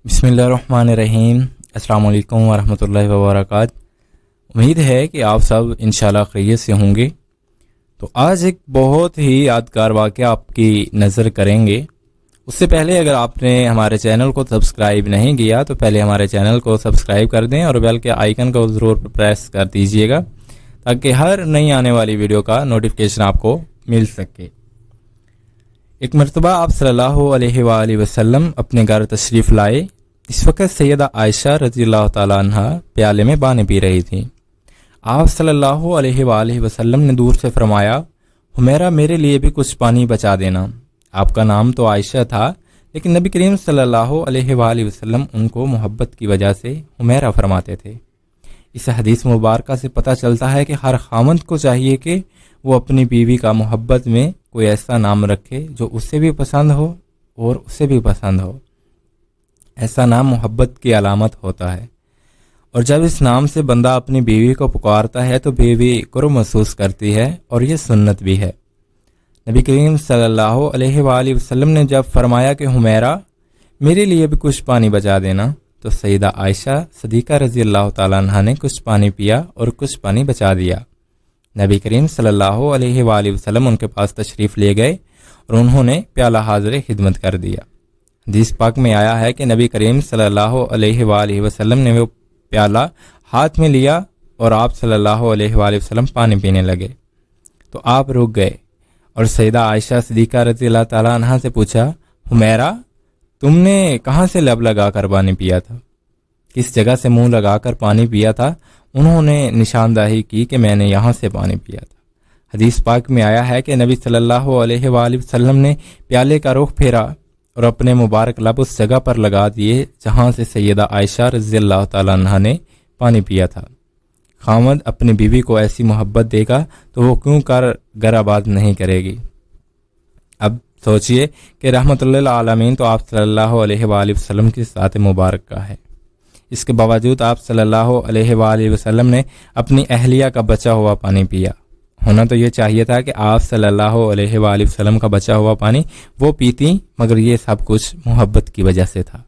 بسم اللہ الرحمن الرحیم۔ السلام علیکم ورحمۃ اللہ وبرکاتہ۔ امید ہے کہ آپ سب انشاءاللہ خیریت سے ہوں گے۔ تو آج ایک بہت ہی یادگار واقعہ آپ کی نظر کریں گے۔ اس سے پہلے اگر آپ نے ہمارے چینل کو سبسکرائب نہیں کیا تو پہلے ہمارے چینل کو سبسکرائب کر دیں اور بیل کے آئیکن کو ضرور پریس کر دیجئے گا تاکہ ہر نئی آنے والی ویڈیو کا نوٹیفیکیشن آپ کو مل سکے۔ ایک مرتبہ آپ صلی اللہ علیہ وآلہ وسلم اپنے گھر تشریف لائے۔ اس وقت سیدہ عائشہ رضی اللہ تعالیٰ عنہ پیالے میں پانی پی رہی تھی۔ آپ صلی اللہ علیہ وآلہ وسلم نے دور سے فرمایا، حمیرہ میرے لیے بھی کچھ پانی بچا دینا۔ آپ کا نام تو عائشہ تھا لیکن نبی کریم صلی اللہ علیہ وآلہ وسلم ان کو محبت کی وجہ سے حمیرہ فرماتے تھے۔ اس حدیث مبارکہ سے پتہ چلتا ہے کہ ہر خاوند کو چاہیے کہ وہ اپنی بیوی کا محبت میں کوئی ایسا نام رکھے جو اسے بھی پسند ہو اور اسے بھی پسند ہو۔ ایسا نام محبت کی علامت ہوتا ہے، اور جب اس نام سے بندہ اپنی بیوی کو پکارتا ہے تو بیوی قرب محسوس کرتی ہے، اور یہ سنت بھی ہے۔ نبی کریم صلی اللہ علیہ وآلہ وسلم نے جب فرمایا کہ حمیرہ میرے لیے بھی کچھ پانی بچا دینا، تو سیدہ عائشہ صدیقہ رضی اللہ تعالیٰ عنہ نے کچھ پانی پیا اور کچھ پانی بچا دیا۔ نبی کریم صلی اللہ علیہ وآلہ وسلم ان کے پاس تشریف لے گئے اور انہوں نے پیالہ حاضر خدمت کر دیا۔ حدیث پاک میں آیا ہے کہ نبی کریم صلی اللہ علیہ وآلہ وسلم نے وہ پیالہ ہاتھ میں لیا اور آپ صلی اللہ علیہ وآلہ وسلم پانی پینے لگے تو آپ رک گئے اور سیدہ عائشہ صدیقہ رضی اللہ تعالیٰ عنہ سے پوچھا، حمیرہ تم نے کہاں سے لب لگا کر پانی پیا تھا؟ کس جگہ سے منہ لگا کر پانی پیا تھا؟ انہوں نے نشاندہی کی کہ میں نے یہاں سے پانی پیا تھا۔ حدیث پاک میں آیا ہے کہ نبی صلی اللہ علیہ وآلہ وسلم نے پیالے کا رخ پھیرا اور اپنے مبارک لب اس جگہ پر لگا دیے جہاں سے سیدہ عائشہ رضی اللہ تعالیٰ عنہ نے پانی پیا تھا۔ خاوند اپنی بیوی کو ایسی محبت دے گا تو وہ کیوں کر گھر آباد نہیں کرے گی؟ اب سوچئے کہ رحمت اللہ عالمین تو آپ صلی اللہ علیہ وآلہ وسلم کی ذات مبارک کا ہے، اس کے باوجود آپ صلی اللہ علیہ وآلہ وسلم نے اپنی اہلیہ کا بچا ہوا پانی پیا۔ ہونا تو یہ چاہیے تھا کہ آپ صلی اللہ علیہ وآلہ وسلم کا بچا ہوا پانی وہ پیتی، مگر یہ سب کچھ محبت کی وجہ سے تھا۔